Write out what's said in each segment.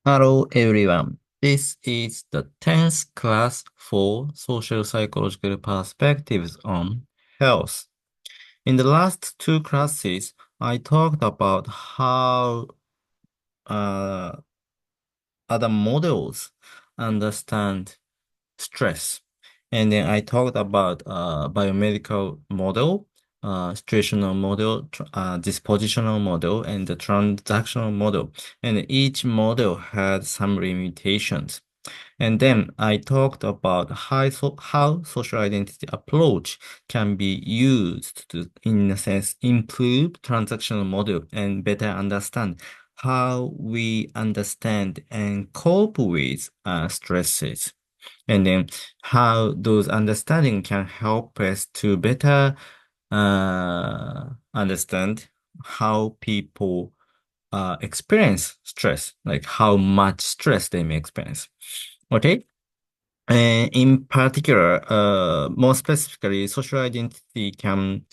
Hello everyone. This is the 10th class for Social Psychological Perspectives on Health. In the last two classes, I talked about how uh, other models understand stress. And then I talked about biomedical model, situational model, dispositional model, and the transactional model. And each model had some limitations. And then I talked about how social identity approach can be used to, in a sense, improve transactional model and better understand how we understand and cope with stresses. And then how those understanding can help us to better understand how people experience stress, like how much stress they may experience. Okay. And in particular, more specifically, social identity can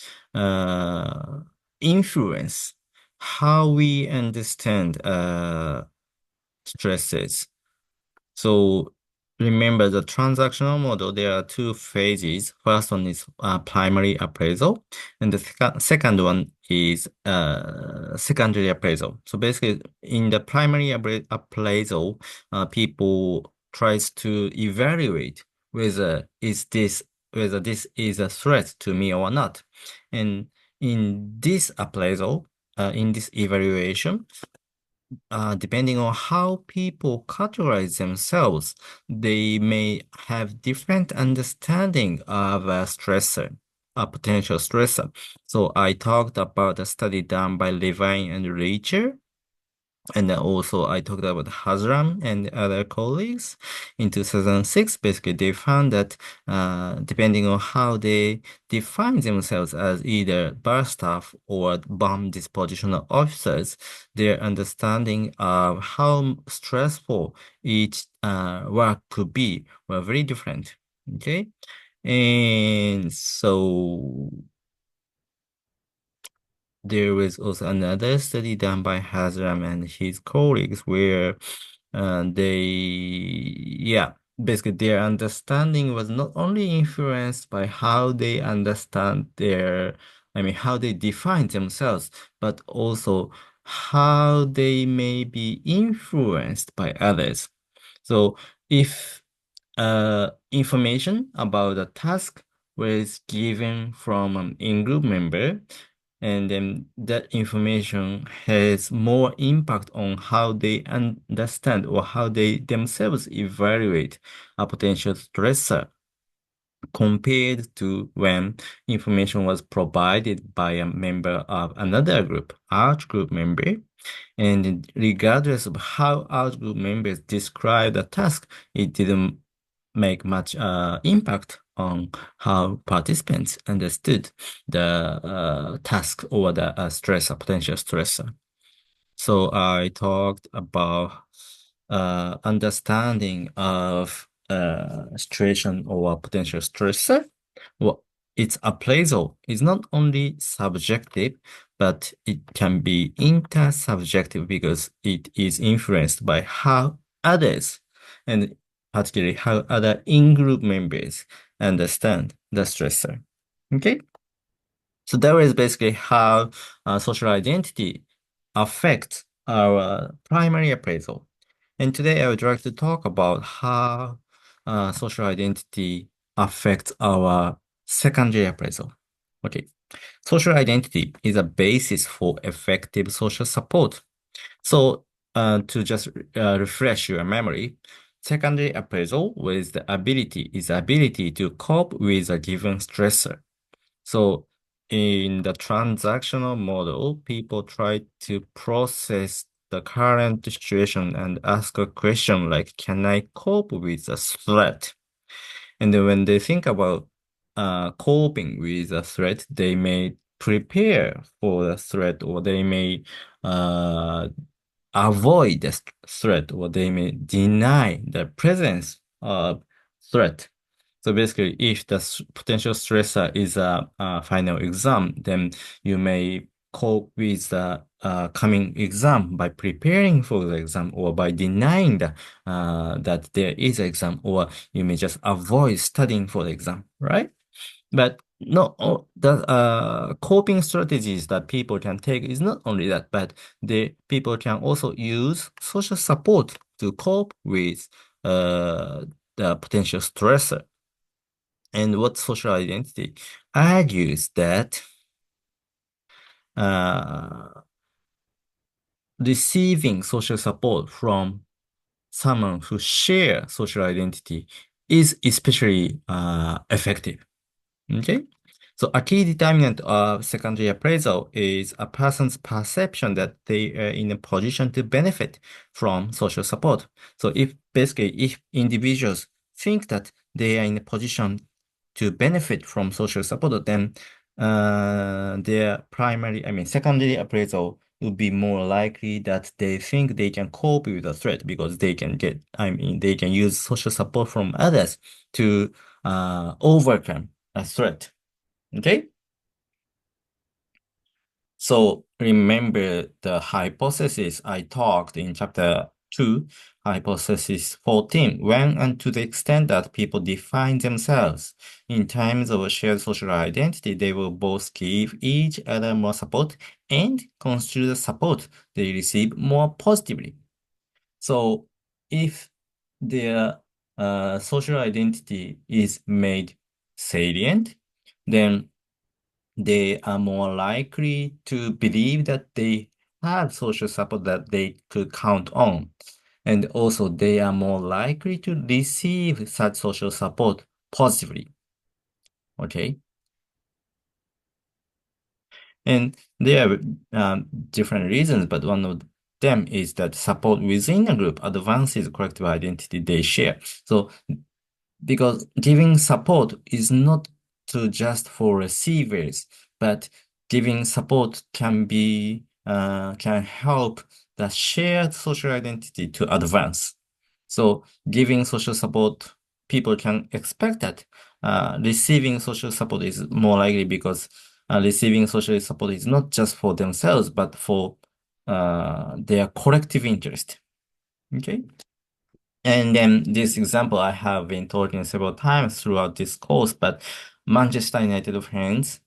influence how we understand stresses. So remember the transactional model, there are two phases. First one is primary appraisal, and the second one is secondary appraisal. So basically, in the primary appraisal, people tries to evaluate whether this is a threat to me or not. And in this appraisal, in this evaluation, depending on how people categorize themselves, they may have different understanding of a stressor, a potential stressor. So I talked about a study done by Levine and Rachel. And then also I talked about Hazram and other colleagues in 2006. Basically, they found that depending on how they define themselves as either bar staff or bomb dispositional officers, their understanding of how stressful each work could be were very different. Okay. And so there was also another study done by Hazram and his colleagues where yeah, basically their understanding was not only influenced by how they understand how they define themselves, but also how they may be influenced by others. So if information about the task was given from an in-group member, and then that information has more impact on how they understand or how they themselves evaluate a potential stressor compared to when information was provided by a member of another group, out group member. And regardless of how out group members describe the task, it didn't make much impact on how participants understood the task or the stressor, potential stressor. So I talked about understanding of situation or potential stressor. Well, its appraisal is not only subjective, but it can be intersubjective because it is influenced by how others, and particularly how other in-group members understand the stressor. Okay? So that is basically how social identity affects our primary appraisal. And today I would like to talk about how social identity affects our secondary appraisal. Okay. Social identity is a basis for effective social support. So to just refresh your memory, secondary appraisal is the ability to cope with a given stressor. So in the transactional model, people try to process the current situation and ask a question like, can I cope with a threat? And then when they think about coping with a threat, they may prepare for the threat, or they may uh, avoid the threat, or they may deny the presence of threat. So basically, if the potential stressor is a final exam, then you may cope with the coming exam by preparing for the exam or by denying that there is an exam, or you may just avoid studying for the exam, right? But no, the coping strategies that people can take is not only that, but the people can also use social support to cope with the potential stressor. And what social identity argues that uh, receiving social support from someone who share social identity is especially effective. Okay. So a key determinant of secondary appraisal is a person's perception that they are in a position to benefit from social support. So if individuals think that they are in a position to benefit from social support, then secondary appraisal would be more likely that they think they can cope with the threat because they can use social support from others to overcome a threat. Okay? So remember the hypothesis I talked in chapter 2, hypothesis 14. When and to the extent that people define themselves in terms of a shared social identity, they will both give each other more support and construe the support they receive more positively. So if their social identity is made salient, then they are more likely to believe that they have social support that they could count on. And also, they are more likely to receive such social support positively. Okay. And there are different reasons, but one of them is that support within a group advances collective identity they share. So because giving support is not to just for receivers, but giving support can help the shared social identity to advance. So giving social support, people can expect that receiving social support is more likely because receiving social support is not just for themselves, but for their collective interest. Okay. And then this example I have been talking several times throughout this course, but Manchester United fans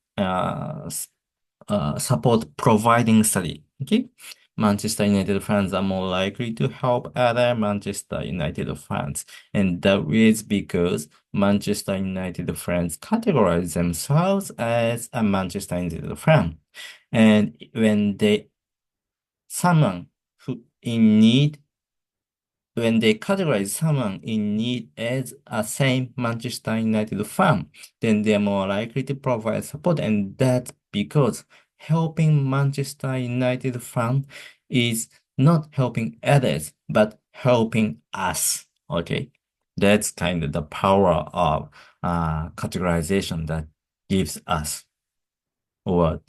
support providing study. Okay, Manchester United fans are more likely to help other Manchester United fans, and that is because Manchester United fans categorize themselves as a Manchester United fan, and someone who in need when they categorize someone in need as a same Manchester United fan, then they are more likely to provide support. And that's because helping Manchester United fan is not helping others, but helping us. Okay. That's kind of the power of categorization that gives us or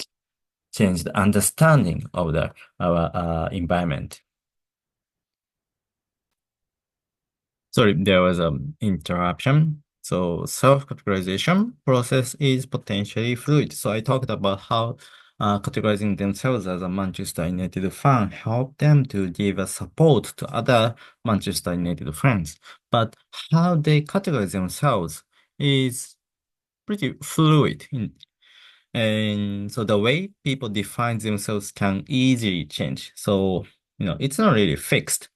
change the understanding of our environment. Sorry, there was an interruption. So self-categorization process is potentially fluid. So I talked about how categorizing themselves as a Manchester United fan help them to give a support to other Manchester United fans. But how they categorize themselves is pretty fluid. And so the way people define themselves can easily change. So, it's not really fixed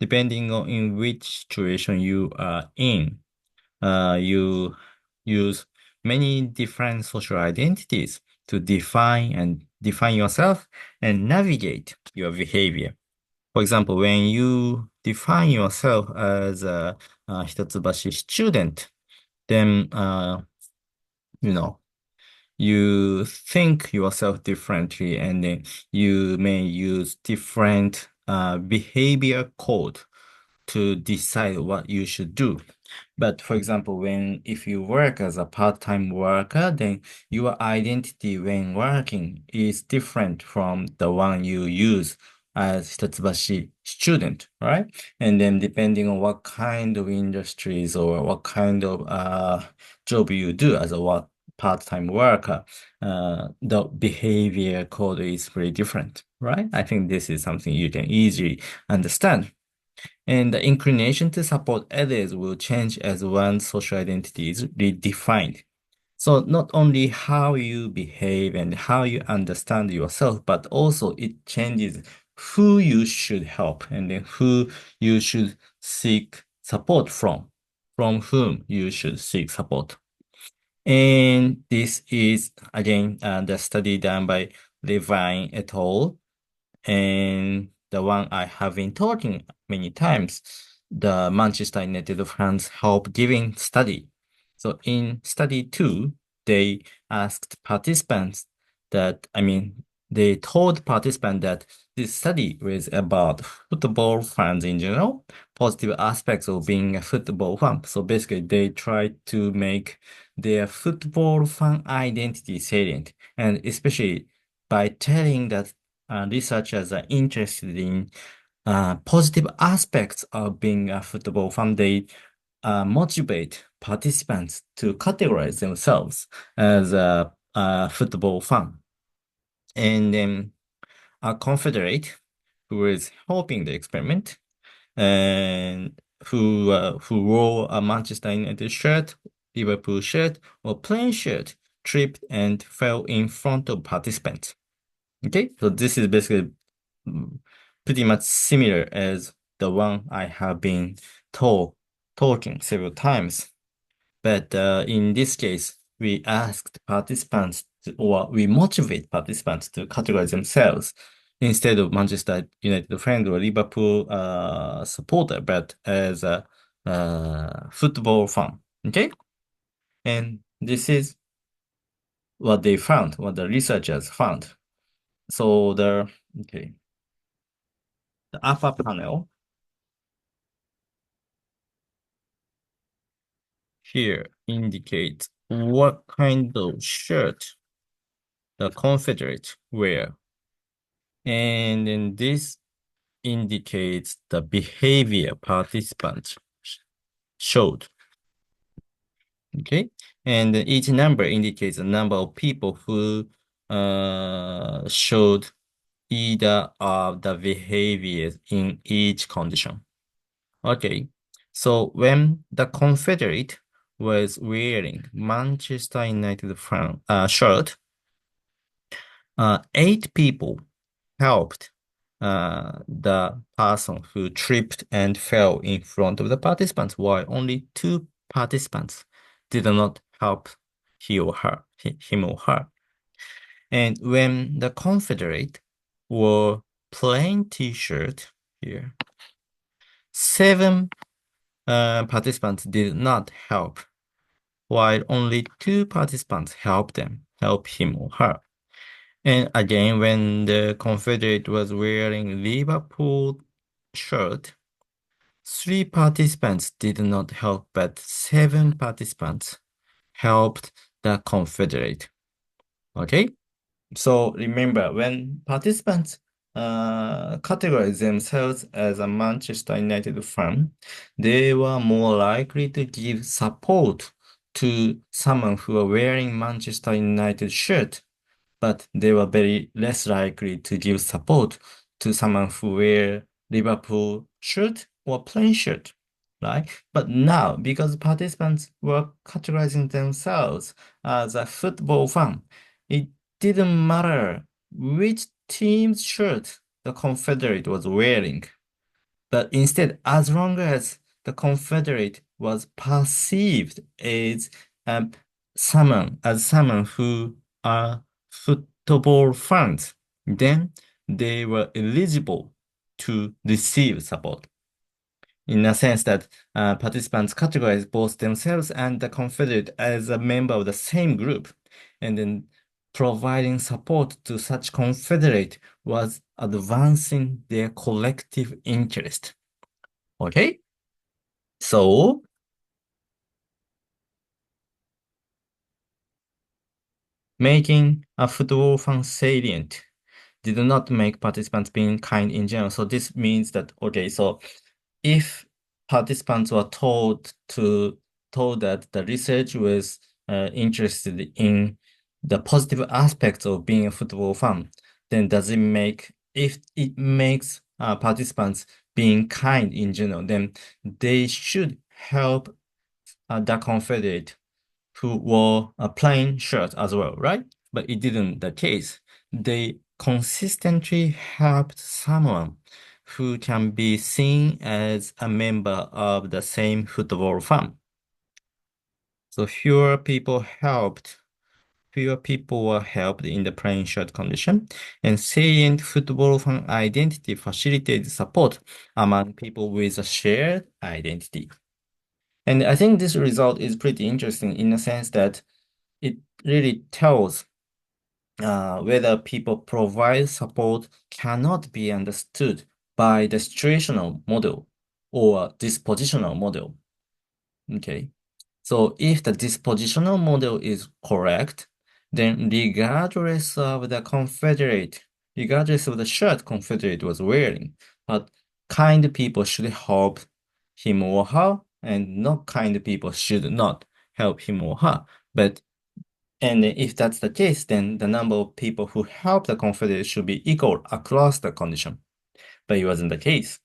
depending on in which situation you are in. You use many different social identities to define yourself and navigate your behavior. For example, when you define yourself as a Hitotsubashi student, then you know you think yourself differently, and then you may use different behavior code to decide what you should do. But for example, if you work as a part-time worker, then your identity when working is different from the one you use as Hitotsubashi student, right? And then depending on what kind of industries or what kind of job you do as a part-time worker, the behavior code is very different, right? I think this is something you can easily understand. And the inclination to support others will change as one's social identity is redefined. So not only how you behave and how you understand yourself, but also it changes who you should help and then who you should seek support from whom you should seek support. And this is again the study done by Levine et al. And the one I have been talking many times, the Manchester United fans help giving study. So in study two, they asked participants that, they told participants that this study was about football fans in general, positive aspects of being a football fan. So basically, they tried to make their football fan identity salient, and especially by telling that researchers are interested in positive aspects of being a football fan. They motivate participants to categorize themselves as a football fan. And then a confederate who is helping the experiment and who wore a Manchester United shirt, Liverpool shirt, or plain shirt, tripped and fell in front of participants. Okay, so this is basically mm, pretty much similar as the one I have been talking several times. But in this case, we asked participants or we motivate participants to categorize themselves instead of Manchester United friend or Liverpool supporter, but as a football fan. Okay, and this is what they found, what the researchers found. So the upper panel here indicates what kind of shirt the Confederates wear. And then this indicates the behavior participants showed. Okay. And each number indicates the number of people who showed either of the behaviors in each condition. Okay. So when the Confederate was wearing Manchester United shirt, 8 people helped the person who tripped and fell in front of the participants, while only 2 participants did not help him or her. And when the Confederate wore plain T-shirt here, 7 participants did not help, while only 2 participants help him or her. And again, when the Confederate was wearing Liverpool shirt, 3 participants did not help, but 7 participants helped the Confederate. Okay? So remember, when participants categorize themselves as a Manchester United fan, they were more likely to give support to someone who are wearing Manchester United shirt, but they were very less likely to give support to someone who wear Liverpool shirt or plain shirt, right? But now, because participants were categorizing themselves as a football fan, it didn't matter which team's shirt the Confederate was wearing. But instead, as long as the Confederate was perceived as um, someone who are football fans, then they were eligible to receive support. In a sense that participants categorize both themselves and the Confederate as a member of the same group, and then providing support to such Confederate was advancing their collective interest. Okay? So, making a football fan salient did not make participants being kind in general. So this means that, okay, so if participants were told that the research was interested in the positive aspects of being a football fan, then does it make if it makes participants being kind in general, then they should help the Confederate who wore a plain shirt as well, right? But it didn't the case. They consistently helped someone who can be seen as a member of the same football fan. So fewer people were helped in the plain shirt condition, and salient football fan identity facilitated support among people with a shared identity. And I think this result is pretty interesting in the sense that it really tells whether people provide support cannot be understood by the situational model or dispositional model. Okay. So if the dispositional model is correct, then regardless of the shirt Confederate was wearing, but kind people should help him or her, and not kind people should not help him or her. And if that's the case, then the number of people who help the Confederate should be equal across the condition. But it wasn't the case.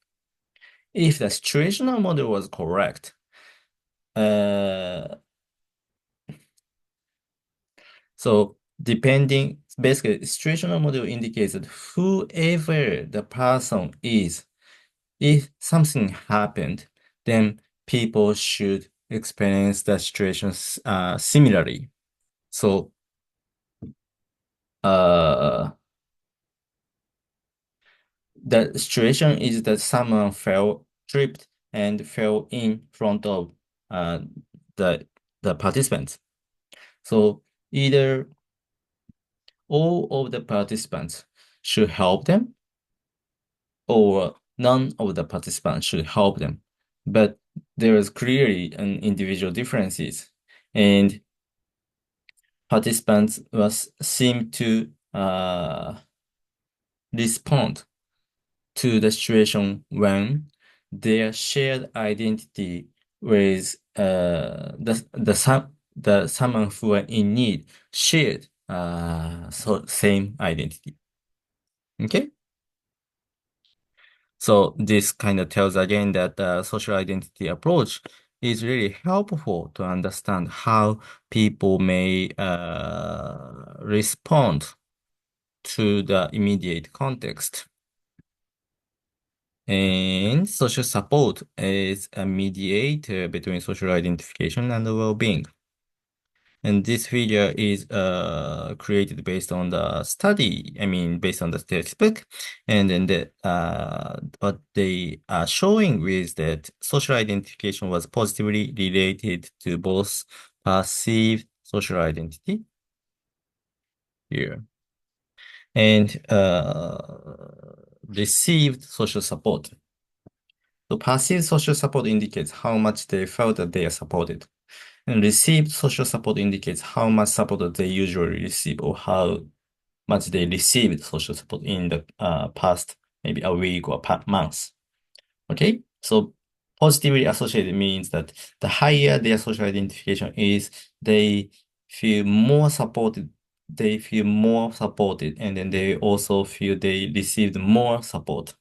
If the situational model was correct, uh, so basically, situational model indicates that whoever the person is, if something happened, then people should experience the situations similarly. So, uh, the situation is that someone tripped and fell in front of uh, the the participants. So either all of the participants should help them, or none of the participants should help them. But there is clearly an individual differences, and participants was seem to respond to the situation when their shared identity with the someone who are in need shared same identity. Okay, so this kind of tells again that the social identity approach is really helpful to understand how people may respond to the immediate context. And social support is a mediator between social identification and well-being. And this figure is created based on the study, based on the textbook. And then what they are showing is that social identification was positively related to both perceived social identity here and received social support. So passive social support indicates how much they felt that they are supported. And received social support indicates how much support they usually receive, or how much they received social support in the past, maybe a week or months. Okay? So positively associated means that the higher their social identification is, they feel more supported. They feel more supported, and then they also feel they received more support.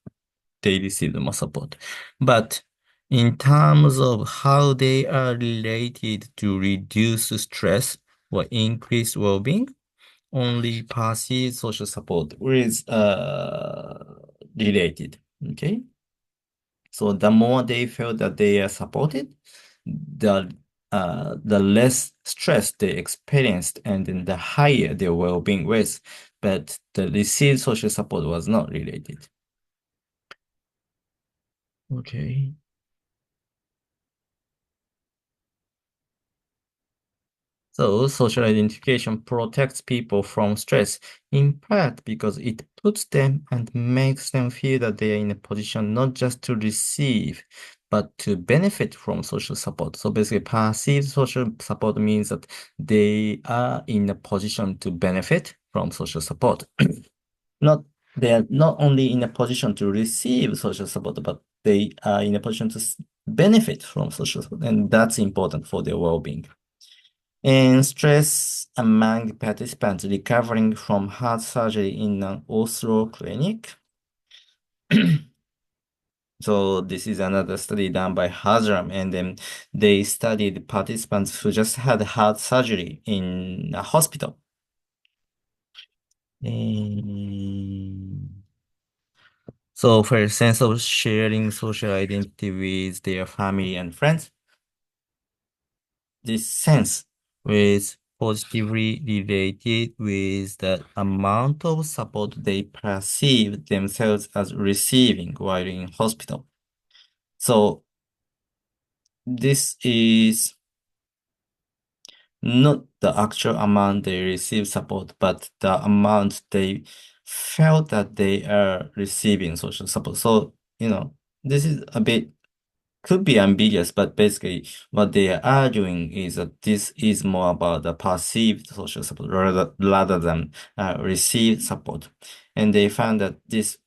They receive the most support. But in terms of how they are related to reduce stress or increase well-being, only passive social support is related. Okay. So the more they feel that they are supported, the less stress they experienced, and then the higher their well-being was. But the received social support was not related. Okay. So social identification protects people from stress, in part because it puts them and makes them feel that they are in a position not just to receive, but to benefit from social support. So basically, passive social support means that they are in a position to benefit from social support. Not They are not only in a position to receive social support, but they are in a position to benefit from social support, and that's important for their well-being. And stress among participants recovering from heart surgery in an Oslo clinic. So this is another study done by Hazram, and then they studied participants who just had heart surgery in a hospital. Um, so for a sense of sharing social identity with their family and friends, this sense was positively related with the amount of support they perceived themselves as receiving while in hospital. So this is not the actual amount they receive support, but the amount they felt that they are receiving social support. So, this is a bit could be ambiguous, but basically what they are arguing is that this is more about the perceived social support rather than received support. And they found that this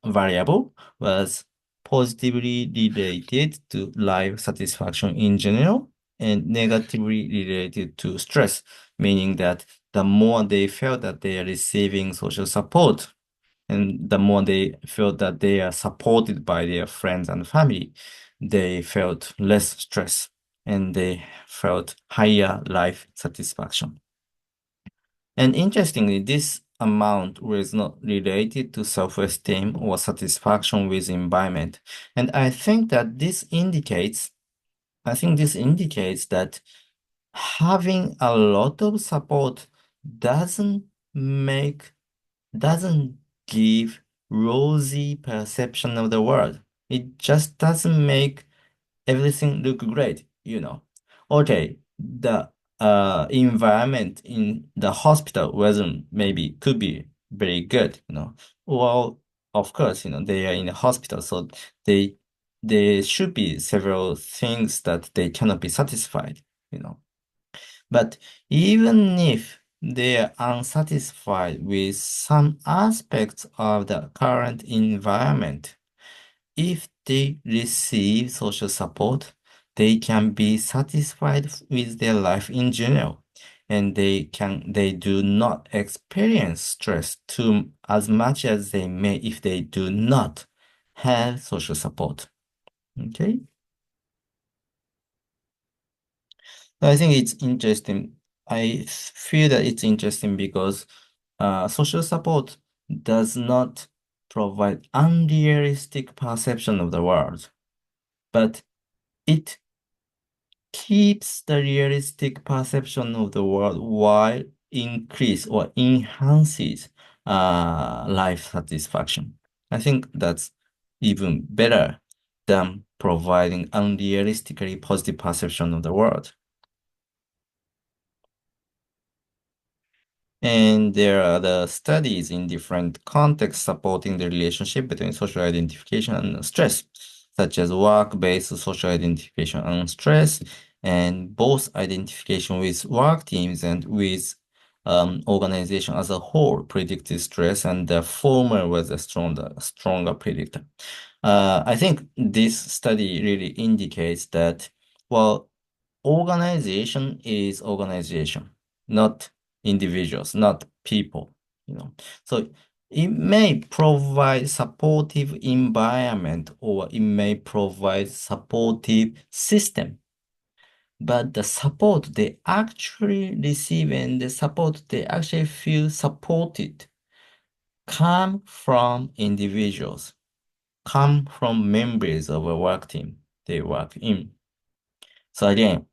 variable was positively related to life satisfaction in general and negatively related to stress, meaning that the more they felt that they are receiving social support, and the more they felt that they are supported by their friends and family, they felt less stress and they felt higher life satisfaction. And interestingly, this amount was not related to self-esteem or satisfaction with environment. And I think this indicates that having a lot of support doesn't make doesn't give rosy perception of the world. It just doesn't make everything look great. Okay, the environment in the hospital wasn't maybe could be very good. Well, of course, they are in a hospital, so they there should be several things that they cannot be satisfied. But even if they are unsatisfied with some aspects of the current environment, if they receive social support, they can be satisfied with their life in general, and they do not experience stress too as much as they may if they do not have social support. Okay? I think it's interesting. I feel that it's interesting because social support does not provide unrealistic perception of the world, but it keeps the realistic perception of the world while increase or enhances life satisfaction. I think that's even better than providing unrealistically positive perception of the world. And there are the studies in different contexts supporting the relationship between social identification and stress, such as work-based social identification and stress, and both identification with work teams and with organization as a whole predicted stress, and the former was a stronger predictor. I think this study really indicates that, well, organization is organization, not individuals, not people. So it may provide supportive environment or it may provide supportive system, but the support they actually receive and the support they actually feel supported come from individuals, come from members of a work team they work in. So again,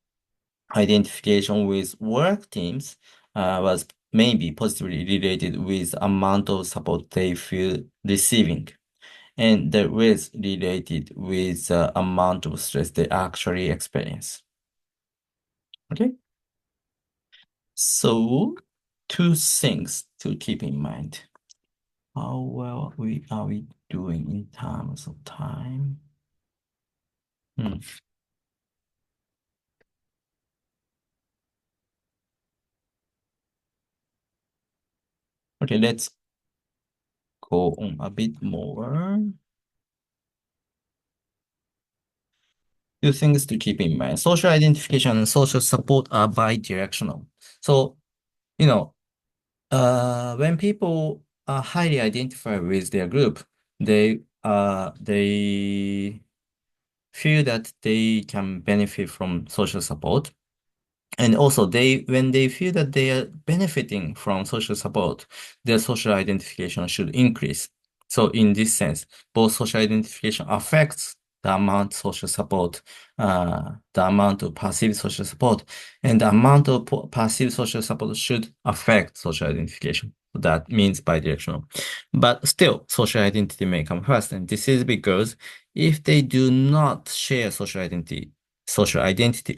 identification with work teams was maybe positively related with amount of support they feel receiving, and the risk related with the amount of stress they actually experience. Okay, so two things to keep in mind. How well are we doing in terms of time? Hmm. Okay, let's go on a bit more. Two things to keep in mind. Social identification and social support are bi-directional. So, you know, when people highly identify with their group. They feel that they can benefit from social support. And also when they feel that they are benefiting from social support, their social identification should increase. So in this sense, both social identification affects the amount social support, the amount of passive social support, and the amount of passive social support should affect social identification. That means bidirectional. But still, social identity may come first, and this is because if they do not share social identity,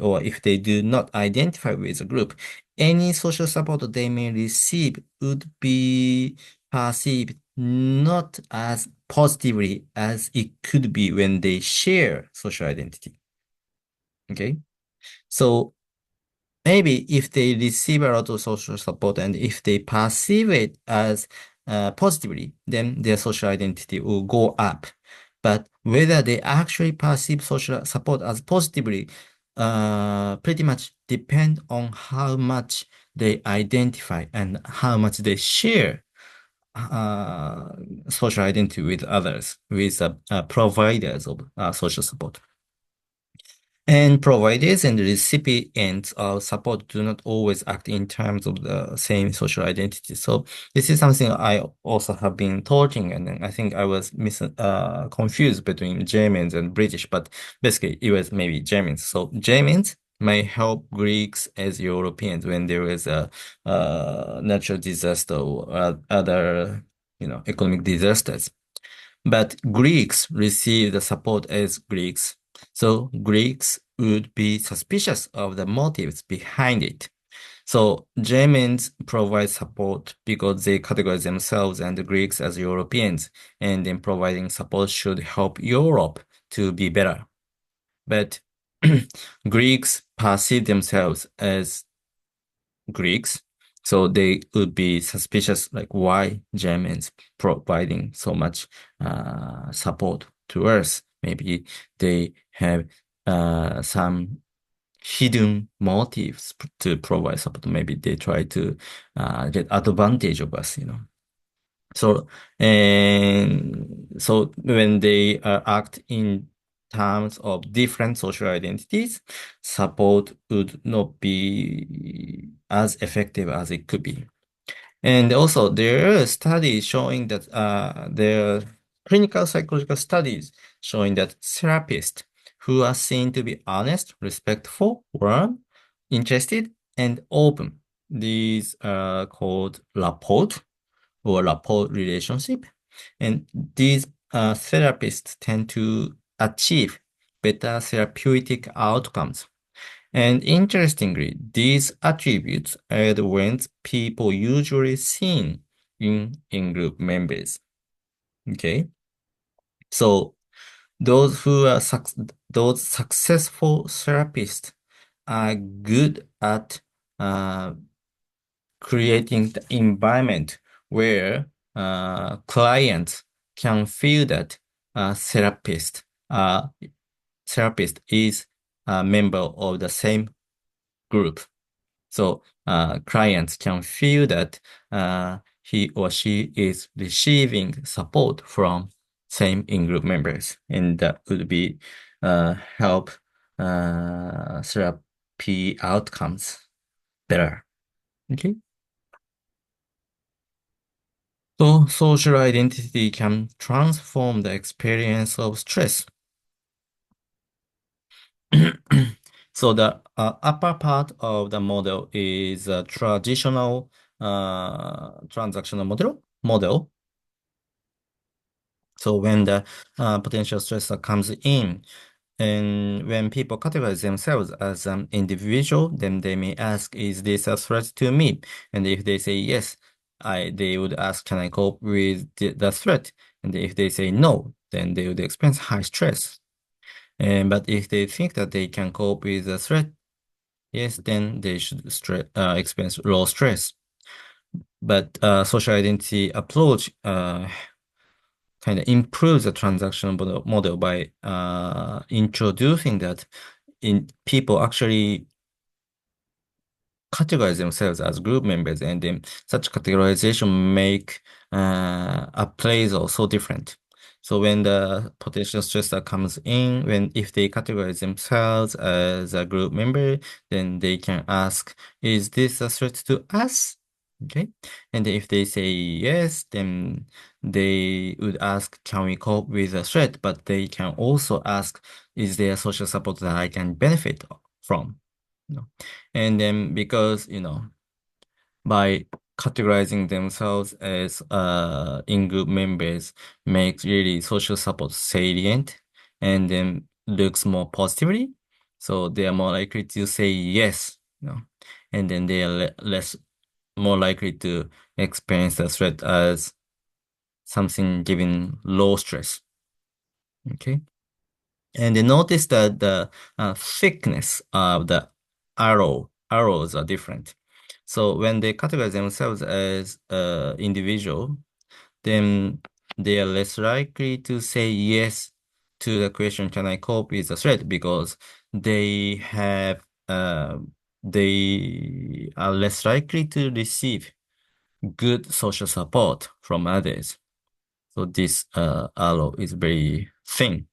or if they do not identify with a group, any social support they may receive would be perceived not as positively as it could be when they share social identity. Okay? So maybe if they receive a lot of social support and if they perceive it as positively, then their social identity will go up. But whether they actually perceive social support as positively pretty much depend on how much they identify and how much they share uh, social identity with others, with providers of social support. And providers and recipients of support do not always act in terms of the same social identity. So this is something I also have been talking, and then I think I was confused between Germans and British, but basically it was maybe Germans. So Germans may help Greeks as Europeans when there is a natural disaster or other, economic disasters. But Greeks receive the support as Greeks. So Greeks would be suspicious of the motives behind it. So Germans provide support because they categorize themselves and the Greeks as Europeans, and then providing support should help Europe to be better. But Greeks perceive themselves as Greeks, so they would be suspicious, like why Germans providing so much support to us. Maybe they have some hidden motives to provide support. Maybe they try to get advantage of us. So, and so when they act in terms of different social identities, support would not be as effective as it could be. And also, there are studies showing that there are clinical psychological studies showing that therapists who are seen to be honest, respectful, warm, interested, and open, these are called rapport or rapport relationship. And these therapists tend to achieve better therapeutic outcomes. And interestingly, these attributes are the ones people usually seen in group members. Okay, so those successful therapists are good at uh, creating the environment where clients can feel that uh, therapist is a member of the same group. So clients can feel that he or she is receiving support from same in-group members, and that would be help therapy outcomes better. Okay. So social identity can transform the experience of stress. So the upper part of the model is a traditional transactional model. So when the potential stressor comes in, and when people categorize themselves as an individual, then they may ask, is this a threat to me? And if they say yes, they would ask, can I cope with the threat? And if they say no, then they would experience high stress. But if they think that they can cope with the threat, yes, then they should experience low stress. But social identity approach kind of improves the transaction model by introducing that in people actually categorize themselves as group members, and then such categorization make appraisal so different. So when the potential stressor comes in, when if they categorize themselves as a group member, then they can ask, is this a threat to us? Okay. And if they say yes, then they would ask, can we cope with the threat? But they can also ask, is there social support that I can benefit from? You know? And then because, by categorizing themselves as in-group members makes really social support salient and then looks more positively. So they are more likely to say yes, and then they are less more likely to experience the threat as something giving low stress. Okay. And they notice that the thickness of the arrows are different. So when they categorize themselves as individual, then they are less likely to say yes to the question, can I cope with the threat? Because they have they are less likely to receive good social support from others. So this arrow is very thin.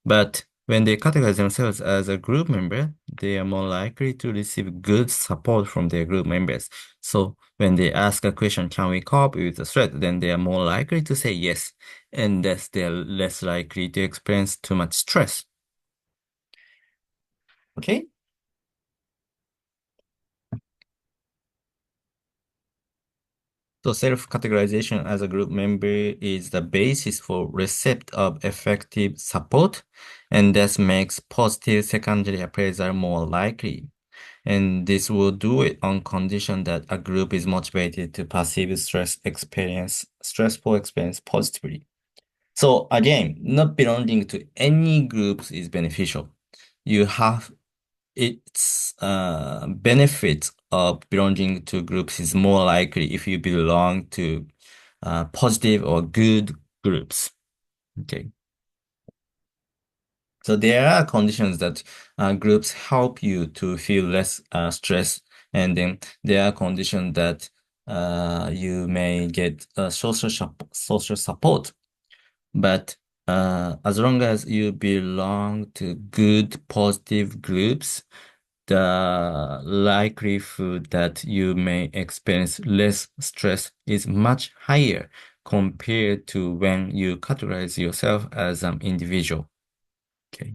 But when they categorize themselves as a group member, they are more likely to receive good support from their group members. So when they ask a question, can we cope with the threat? Then they are more likely to say yes. And thus they're less likely to experience too much stress. Okay? So self-categorization as a group member is the basis for receipt of effective support, and this makes positive secondary appraisal more likely. And this will do it on condition that a group is motivated to perceive stressful experience positively. So again, not belonging to any groups is beneficial. You have its benefit of belonging to groups is more likely if you belong to positive or good groups. Okay. So there are conditions that groups help you to feel less stress, and then there are conditions that you may get social support. But as long as you belong to good, positive groups, the likelihood that you may experience less stress is much higher compared to when you categorize yourself as an individual. Okay.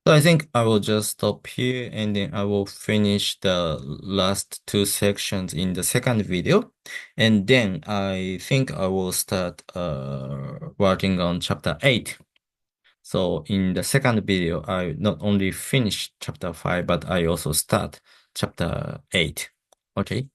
So I think I will just stop here and then I will finish the last two sections in the second video. And then I think I will start working on chapter 8. So in the second video, I not only finish chapter 5, but I also start chapter 8. Okay.